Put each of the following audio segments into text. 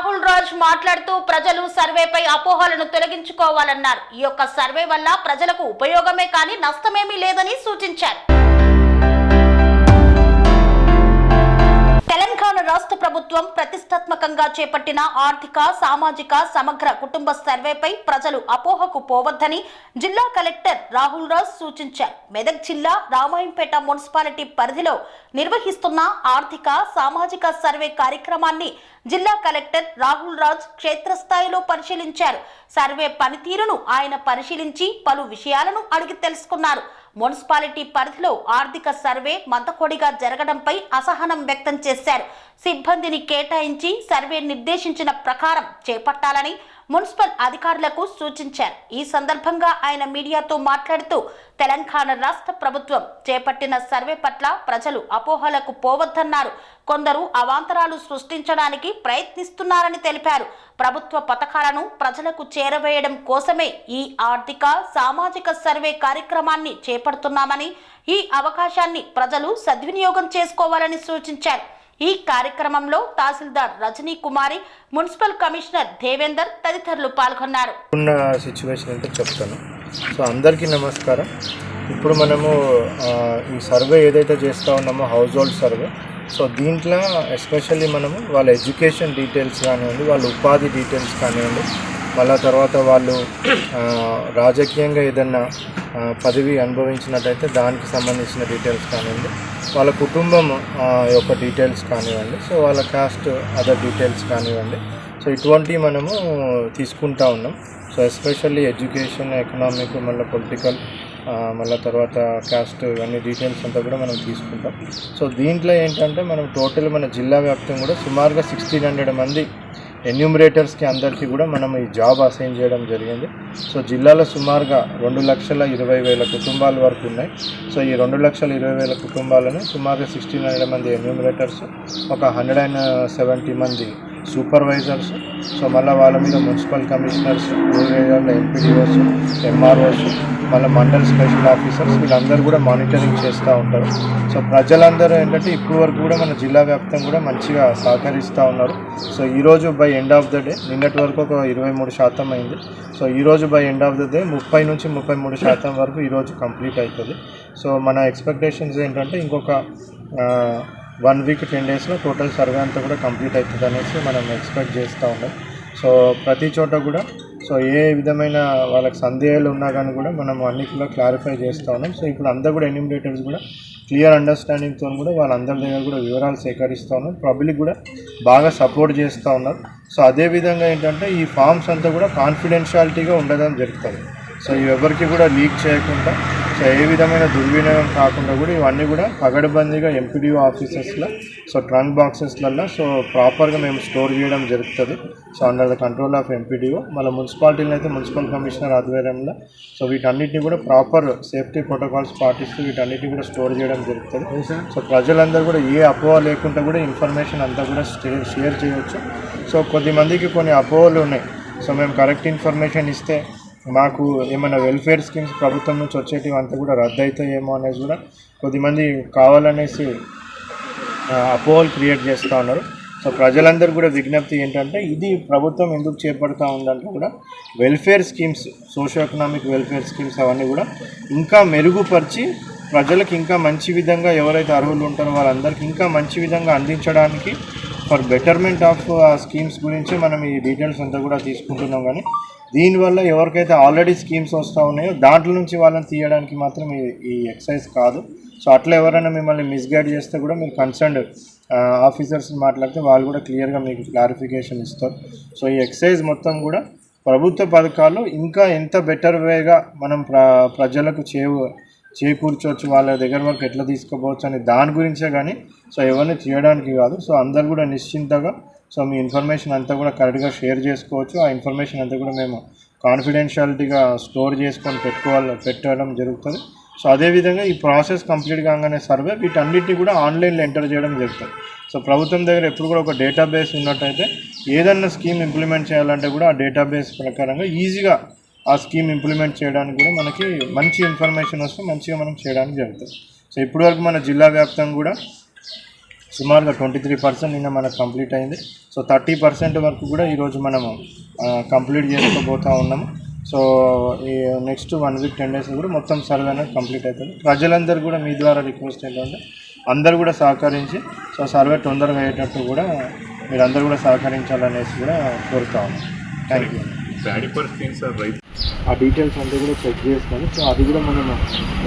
రాహుల్ రాజ్ మాట్లాడుతూ ప్రజలు సర్వేపై అపోహలను తొలగించుకోవాలన్నారు. ఈ యొక్క సర్వే వల్ల ప్రజలకు ఉపయోగమే కానీ నష్టమేమీ లేదని సూచించారు. తెలంగాణ రాష్ట్ర ప్రభుత్వం ప్రతిష్టాత్మకంగా చేపట్టిన ఆర్థిక సామాజిక సమగ్ర కుటుంబ సర్వేపై ప్రజలు అపోహకు పోవద్దని జిల్లా కలెక్టర్ రాహుల్ రాజ్ సూచించారు. మెదక్ జిల్లా రామాయంపేట మున్సిపాలిటీ పరిధిలో నిర్వహిస్తున్న ఆర్థిక సామాజిక సర్వే కార్యక్రమాన్ని జిల్లా కలెక్టర్ రాహుల్ రాజ్ క్షేత్రస్థాయిలో పరిశీలించారు. సర్వే పనితీరును ఆయన పరిశీలించి పలు విషయాలను అడిగి తెలుసుకున్నారు. మున్సిపాలిటీ పరిధిలో ఆర్థిక సర్వే మందకొడిగా జరగడంపై అసహనం వ్యక్తం చేశారు. సిబ్బందిని కేటాయించి సర్వే నిర్దేశించిన ప్రకారం చేపట్టాలని మున్సిపల్ అధికారులకు సూచించారు. ఈ సందర్భంగా ఆయన మీడియాతో మాట్లాడుతూ తెలంగాణ రాష్ట్ర ప్రభుత్వం చేపట్టిన సర్వే పట్ల ప్రజలు అపోహలకు పోవద్దన్నారు. కొందరు అవాంతరాలు సృష్టించడానికి ప్రయత్నిస్తున్నారని తెలిపారు. ప్రభుత్వ పథకాలను ప్రజలకు చేరవేయడం కోసమే ఈ ఆర్థిక సామాజిక సర్వే కార్యక్రమాన్ని చేపడుతున్నామని, ఈ అవకాశాన్ని ప్రజలు సద్వినియోగం చేసుకోవాలని సూచించారు. ఈ కార్యక్రమంలో తహసీల్దార్ రజనీ కుమారి, మున్సిపల్ కమిషనర్ దేవేందర్ తదితరులు పాల్గొన్నారు. ఉన్న సిచ్యువేషన్ అంటే చెప్తాను. సో అందరికీ నమస్కారం. ఇప్పుడు మనము ఈ సర్వే ఏదైతే చేస్తూ ఉన్నామో హౌస్ హోల్డ్ సర్వే, సో దీంట్లో ఎస్పెషల్లీ మనము వాళ్ళ ఎడ్యుకేషన్ డీటెయిల్స్ కానివ్వండి, వాళ్ళ ఉపాధి డీటెయిల్స్ కానివ్వండి, మళ్ళా తర్వాత వాళ్ళు రాజకీయంగా ఏదన్నా పదవి అనుభవించినట్టయితే దానికి సంబంధించిన డీటెయిల్స్ కానివ్వండి, వాళ్ళ కుటుంబం యొక్క డీటెయిల్స్ కానివ్వండి, సో వాళ్ళ కాస్ట్ అదర్ డీటెయిల్స్ కానివ్వండి, సో ఇటువంటివి మనము తీసుకుంటా ఉన్నాం. సో ఎస్పెషల్లీ ఎడ్యుకేషన్, ఎకనామిక్, మళ్ళీ పొలిటికల్, మళ్ళీ తర్వాత కాస్ట్, ఇవన్నీ డీటెయిల్స్ అంతా కూడా మనం తీసుకుంటాం. సో దీంట్లో ఏంటంటే మనం టోటల్ మన జిల్లా వ్యాప్తంగా కూడా సుమారుగా 1600 మంది ఎన్యూమరేటర్స్కి అందరికీ కూడా మనం ఈ జాబ్ అసైన్ చేయడం జరిగింది. సో జిల్లాలో సుమారుగా 2,20,000 కుటుంబాల వరకు ఉన్నాయి. సో ఈ 2,20,000 కుటుంబాలను సుమారుగా 1600 మంది ఎన్యూమరేటర్స్, ఒక 170 మంది సూపర్వైజర్స్, సో మళ్ళీ వాళ్ళ మీద municipal commissioners, rural MPDOs, MROs, మళ్ళీ మండల్ స్పెషల్ ఆఫీసర్స్, వీళ్ళందరూ కూడా మానిటరింగ్ చేస్తూ ఉంటారు. సో ప్రజలందరూ ఏంటంటే ఇప్పుడు వరకు కూడా మన జిల్లా వ్యాప్తంగా కూడా మంచిగా సహకరిస్తూ ఉన్నారు. సో ఈరోజు by end of the day, నిన్నటి వరకు ఒక 23% అయింది. సో ఈరోజు by end of the day 30 నుంచి 33% వరకు ఈరోజు కంప్లీట్ అవుతుంది. సో మన ఎక్స్పెక్టేషన్స్ ఏంటంటే ఇంకొక 1 వీక్ 10 డేస్లో టోటల్ సర్వే అంతా కూడా కంప్లీట్ అవుతుంది అనేసి మనం ఎక్స్పెక్ట్ చేస్తూ ఉన్నాం. సో ప్రతి చోట కూడా సో ఏ విధమైన వాళ్ళకి సందేహాలు ఉన్నా కానీ కూడా మనం అన్నిటిలో క్లారిఫై చేస్తూ ఉన్నాం. సో ఇప్పుడు అందరూ కూడా ఎన్యూమరేటర్స్ కూడా క్లియర్ అండర్స్టాండింగ్తో కూడా వాళ్ళందరి దగ్గర కూడా వివరాలు సేకరిస్తూ ఉన్నారు. పబ్లిక్ కూడా బాగా సపోర్ట్ చేస్తూ ఉన్నారు. సో అదేవిధంగా ఏంటంటే ఈ ఫామ్స్ అంతా కూడా కాన్ఫిడెన్షియాలిటీగా ఉండడం జరుగుతుంది. సో ఎవరికి కూడా లీక్ చేయకుండా, సో ఏ విధమైన దుర్వినియోగం కాకుండా కూడా ఇవన్నీ కూడా పగడబందీగా ఎంపీడీఓ ఆఫీసెస్లో, సో ట్రంక్ బాక్సెస్లలో సో ప్రాపర్గా మేము స్టోర్ చేయడం జరుగుతుంది. So under the control of MPDO, మళ్ళీ మున్సిపాలిటీలో అయితే మున్సిపల్ కమిషనర్ ఆధ్వర్యంలో సో వీటన్నిటిని కూడా ప్రాపర్ సేఫ్టీ ప్రోటోకాల్స్ పాటిస్తూ వీటన్నిటిని కూడా స్టోర్ చేయడం జరుగుతుంది. సో ప్రజలందరూ కూడా ఏ అపోహ లేకుండా కూడా ఇన్ఫర్మేషన్ అంతా కూడా షేర్ చేయవచ్చు. సో కొద్దిమందికి కొన్ని అపోహలు ఉన్నాయి. సో మేము కరెక్ట్ ఇన్ఫర్మేషన్ ఇస్తే మాకు ఏమైనా వెల్ఫేర్ స్కీమ్స్ ప్రభుత్వం నుంచి వచ్చేటివి అంతా కూడా రద్దు అవుతాయేమో అనేసి కూడా కొద్దిమంది కావాలనేసి అపోహలు క్రియేట్ చేస్తూ ఉన్నారు. సో ప్రజలందరూ కూడా విజ్ఞప్తి ఏంటంటే ఇది ప్రభుత్వం ఎందుకు చేపడుతూ ఉందంటే కూడా welfare schemes, socio economic welfare schemes అవన్నీ కూడా ఇంకా మెరుగుపరిచి ప్రజలకు ఇంకా మంచి విధంగా ఎవరైతే అర్హులు ఉంటారో వాళ్ళందరికీ ఇంకా మంచి విధంగా అందించడానికి ఫర్ బెటర్మెంట్ ఆఫ్ స్కీమ్స్ గురించి మనం ఈ డీటెయిల్స్ అంతా కూడా తీసుకుంటున్నాం. కానీ దీనివల్ల ఎవరికైతే ఆల్రెడీ స్కీమ్స్ వస్తూ ఉన్నాయో దాంట్లో నుంచి వాళ్ళని తీయడానికి మాత్రం ఈ ఎక్సైజ్ కాదు. సో అట్లా ఎవరైనా మిమ్మల్ని మిస్గైడ్ చేస్తే కూడా మీరు కన్సర్న్డ్ ఆఫీసర్స్ని మాట్లాడితే వాళ్ళు కూడా క్లియర్గా మీకు క్లారిఫికేషన్ ఇస్తారు. సో ఈ ఎక్సైజ్ మొత్తం కూడా ప్రభుత్వ పథకాలు ఇంకా ఎంత బెటర్ వేగా మనం ప్రజలకు చేకూర్చవచ్చు, వాళ్ళ దగ్గర వరకు ఎట్లా తీసుకోవచ్చు అని దాని గురించే కానీ సో ఎవరిని తీయడానికి కాదు. సో అందరు కూడా నిశ్చింతగా సో మీ ఇన్ఫర్మేషన్ అంతా కూడా కరెక్ట్గా షేర్ చేసుకోవచ్చు. ఆ ఇన్ఫర్మేషన్ అంతా కూడా మేము కాన్ఫిడెన్షియాలిటీగా స్టోర్ చేసుకొని పెట్టడం జరుగుతుంది. సో అదేవిధంగా ఈ ప్రాసెస్ కంప్లీట్ కాగానే సర్వే వీటన్నిటిని కూడా ఆన్లైన్లో ఎంటర్ చేయడం జరుగుతుంది. సో ప్రభుత్వం దగ్గర ఎప్పుడు కూడా ఒక డేటాబేస్ ఉన్నట్టయితే ఏదన్నా స్కీమ్ ఇంప్లిమెంట్ చేయాలంటే కూడా ఆ డేటాబేస్ ప్రకారంగా ఈజీగా ఆ స్కీమ్ ఇంప్లిమెంట్ చేయడానికి కూడా మనకి మంచి ఇన్ఫర్మేషన్ వస్తే మంచిగా మనం చేయడానికి జరుగుతుంది. సో ఇప్పటివరకు మన జిల్లా వ్యాప్తంగా కూడా సుమారుగా 23% నిన్న మనకు కంప్లీట్ అయింది. సో 30% వరకు కూడా ఈరోజు మనము కంప్లీట్ చేసుకోబోతూ ఉన్నాము. సో ఈ నెక్స్ట్ 1 వీక్ 10 డేస్ కూడా మొత్తం సర్వే అనేది కంప్లీట్ అవుతుంది. ప్రజలందరూ కూడా మీ ద్వారా రిక్వెస్ట్ ఏంటంటే అందరూ కూడా సహకరించి సో సర్వే తొందరగా అయ్యేటట్టు కూడా మీరందరూ కూడా సహకరించాలనేసి కూడా కోరుతా ఉన్నాం. Thank you. ఆ డీటెయిల్స్ అంతా కూడా చెక్ చేస్తాను. సో అది కూడా మనం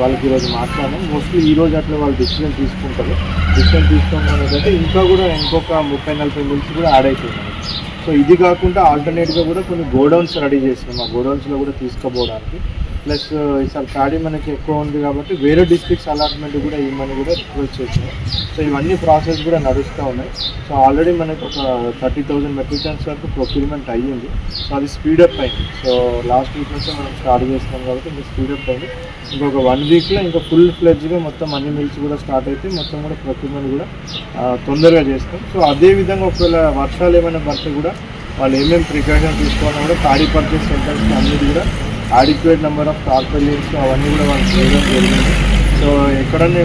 వాళ్ళకి ఈరోజు మాట్లాడాం. మోస్ట్లీ ఈరోజు అట్లా వాళ్ళు డిసిజన్ తీసుకుంటారు. డిసిజన్ తీసుకోవడం ఇంకా కూడా ఇంకొక 30-40 మిల్స్ కూడా యాడ్ అవుతుంది. సో ఇది కాకుండా ఆల్టర్నేట్గా కూడా కొన్ని గోడౌన్స్ రెడీ చేసినాం. ఆ గోడౌన్స్లో కూడా తీసుకుపోవడానికి ప్లస్ ఈసారి ప్యాడీ మనకి ఎక్కువ ఉంది కాబట్టి వేరే డిస్ట్రిక్ట్స్ అలాట్మెంట్ కూడా ఇవ్వమని కూడా రిక్వెస్ట్ చేసినాం. సో ఇవన్నీ ప్రాసెస్ కూడా నడుస్తూ ఉన్నాయి. సో ఆల్రెడీ మనకు ఒక 30,000 మెట్రిక్ టన్స్ వరకు ప్రొక్యూర్మెంట్ అయ్యింది. సో అది స్పీడప్ అయింది. సో లాస్ట్ వీక్ నుంచి మనం స్టార్ట్ చేస్తున్నాం కాబట్టి ఇంకా స్పీడప్ అయింది. ఇంకొక 1 వీక్లో ఇంకా ఫుల్ ఫ్లెడ్జ్గా మొత్తం అన్ని మిల్స్ కూడా స్టార్ట్ అయితే మొత్తం కూడా ప్రొక్యూర్మెంట్ కూడా తొందరగా చేస్తాం. సో అదేవిధంగా ఒకవేళ వర్షాలు ఏమైనా పడితే కూడా వాళ్ళు ఏమేమి ప్రికాషన్ తీసుకోవాలన్నా కూడా ప్యాడీ పర్చేస్ సెంటర్స్ అన్నిటి కూడా adequate నెంబర్ ఆఫ్ టార్పాలిన్స్ అవన్నీ కూడా వాళ్ళు చేయడం జరిగింది. సో ఎక్కడన్నా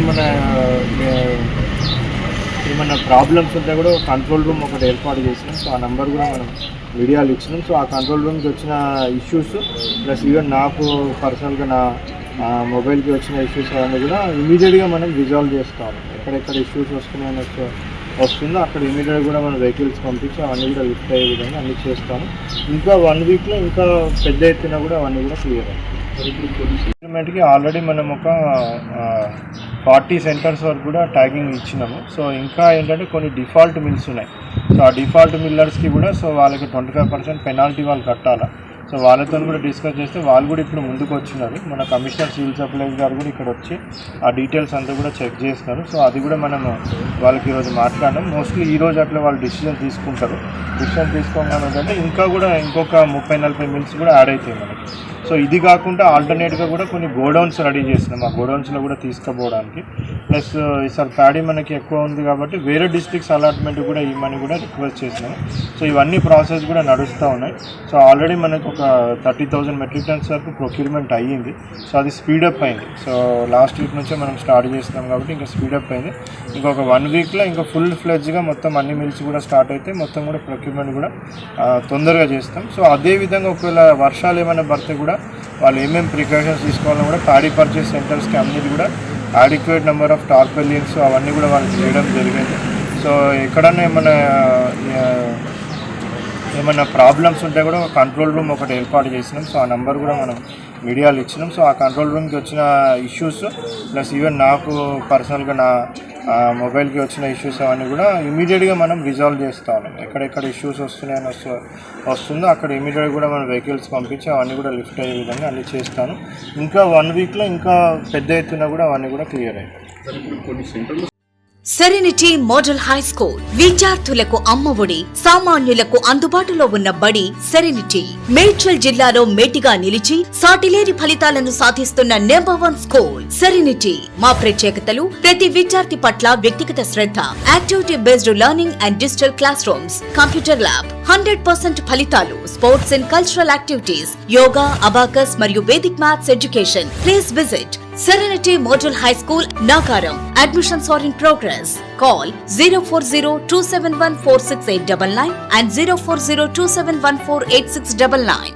ఏమైనా ప్రాబ్లమ్స్ ఉంటే కూడా కంట్రోల్ రూమ్ ఒకటి ఏర్పాటు చేసినాం. సో ఆ నెంబర్ కూడా మనం మీడియాలో ఇచ్చినాం. సో ఆ కంట్రోల్ రూమ్కి వచ్చిన ఇష్యూస్ ప్లస్ ఈవెన్ నాకు పర్సనల్గా నా మొబైల్కి వచ్చిన ఇష్యూస్ అవన్నీ కూడా ఇమీడియట్గా మనం రిజాల్వ్ చేస్తాం. ఎక్కడెక్కడ ఇష్యూస్ వస్తుందో అక్కడ ఇమీడియట్గా కూడా మనం వెహికల్స్ పంపించి అవన్నీ కూడా లిఫ్ట్ అయ్యే విధంగా అన్నీ చేస్తాము. ఇంకా 1 వీక్లో ఇంకా పెద్ద ఎత్తున కూడా అవన్నీ కూడా క్లియర్ అయ్యాయి. గవర్నమెంట్కి ఆల్రెడీ మనం ఒక 40 సెంటర్స్ వరకు కూడా ట్యాగింగ్ ఇచ్చినాము. సో ఇంకా ఏంటంటే కొన్ని డిఫాల్ట్ మిల్స్ ఉన్నాయి. సో ఆ డిఫాల్ట్ మిల్లర్స్కి కూడా సో వాళ్ళకి 25% పెనాల్టీ వాళ్ళు కట్టాలా. సో వాళ్ళతో కూడా డిస్కస్ చేస్తే వాళ్ళు కూడా ఇప్పుడు ముందుకు వచ్చినారు. మన కమిషనర్ సివిల్ సప్లైస్ గారు కూడా ఇక్కడ వచ్చి ఆ డీటెయిల్స్ అంతా కూడా చెక్ చేస్తున్నారు. సో అది కూడా మనం వాళ్ళకి ఈరోజు మాట్లాడడం. మోస్ట్లీ ఈరోజు అట్లా వాళ్ళు డిసిజన్ తీసుకుంటారు. డిసిజన్ తీసుకోవడం ఏంటంటే ఇంకా కూడా ఇంకొక 30-40 మిల్స్ కూడా యాడ్ అవుతాయి మనకి. సో ఇది కాకుండా ఆల్టర్నేట్గా కూడా కొన్ని గోడౌన్స్ రెడీ చేసినాం. ఆ గోడౌన్స్లో కూడా తీసుకుపోవడానికి ప్లస్ ఈసారి ప్యాడీ మనకి ఎక్కువ ఉంది కాబట్టి వేరే డిస్ట్రిక్ట్స్ అలాట్మెంట్ కూడా ఇవ్వమని కూడా రిక్వెస్ట్ చేసినాం. సో ఇవన్నీ ప్రాసెస్ కూడా నడుస్తూ ఉన్నాయి. సో ఆల్రెడీ మనకు ఒక 30,000 మెట్రిక్ టన్స్ వరకు ప్రొక్యూర్మెంట్ అయ్యింది. సో అది స్పీడప్ అయింది. సో లాస్ట్ వీక్ నుంచే మనం స్టార్ట్ చేస్తున్నాం కాబట్టి ఇంకా స్పీడప్ అయింది. ఇంకొక 1 వీక్లో ఇంకా ఫుల్ ఫ్లెడ్జ్గా మొత్తం అన్ని మిల్స్ కూడా స్టార్ట్ అయితే మొత్తం కూడా ప్రొక్యూర్మెంట్ కూడా తొందరగా చేస్తాం. సో అదేవిధంగా ఒకవేళ వర్షాలు ఏమైనా పడితే కూడా వాళ్ళు ఏమేమి ప్రికాషన్స్ తీసుకోవాలో కూడా ప్యాడీ పర్చేస్ సెంటర్స్కి అన్నిటి కూడా adequate నెంబర్ ఆఫ్ టార్పాలిన్స్ అవన్నీ కూడా వాళ్ళు చేయడం జరిగింది. సో ఎక్కడన్నా ఏమైనా ప్రాబ్లమ్స్ ఉంటే కూడా కంట్రోల్ రూమ్ ఒకటి ఏర్పాటు చేసినాం. సో ఆ నెంబర్ కూడా మనం మీడియాలో ఇచ్చినాం. సో ఆ కంట్రోల్ రూమ్కి వచ్చిన ఇష్యూస్ ప్లస్ ఈవెన్ నాకు పర్సనల్గా నా మొబైల్కి వచ్చిన ఇష్యూస్ అవన్నీ కూడా ఇమీడియట్గా మనం రిజాల్వ్ చేస్తాం. ఎక్కడెక్కడ ఇష్యూస్ వస్తుందో అక్కడ ఇమీడియట్గా కూడా మనం వెహికల్స్ పంపించి అవన్నీ కూడా లిఫ్ట్ అయ్యే విధంగా అన్నీ చేస్తాను. ఇంకా 1 వీక్లో ఇంకా పెద్ద ఎత్తున కూడా అవన్నీ కూడా క్లియర్ అయ్యాయి. సెరెనిటీ మోడల్ హై స్కూల్ విద్యార్థులకు అమ్మఒడి, సామాన్యులకు అందుబాటులో ఉన్న బడి సెరెనిటీ. మేడ్చల్ జిల్లాలో మేటిగా నిలిచి సాటిలేని ఫలితాలను సాధిస్తున్న #1 స్కూల్ సెరెనిటీ. మా ప్రత్యేకతలు ప్రతి విద్యార్థి పట్ల వ్యక్తిగత శ్రద్ధ, activity based learning and digital classrooms, computer lab, 100% ఫలితాలు, sports and cultural activities, yoga, abacus మరియు Vedic maths education. Please visit Serenity Model High School, Nagaram. Admissions are in progress. Call 040-271-46899 and 040-271-48699.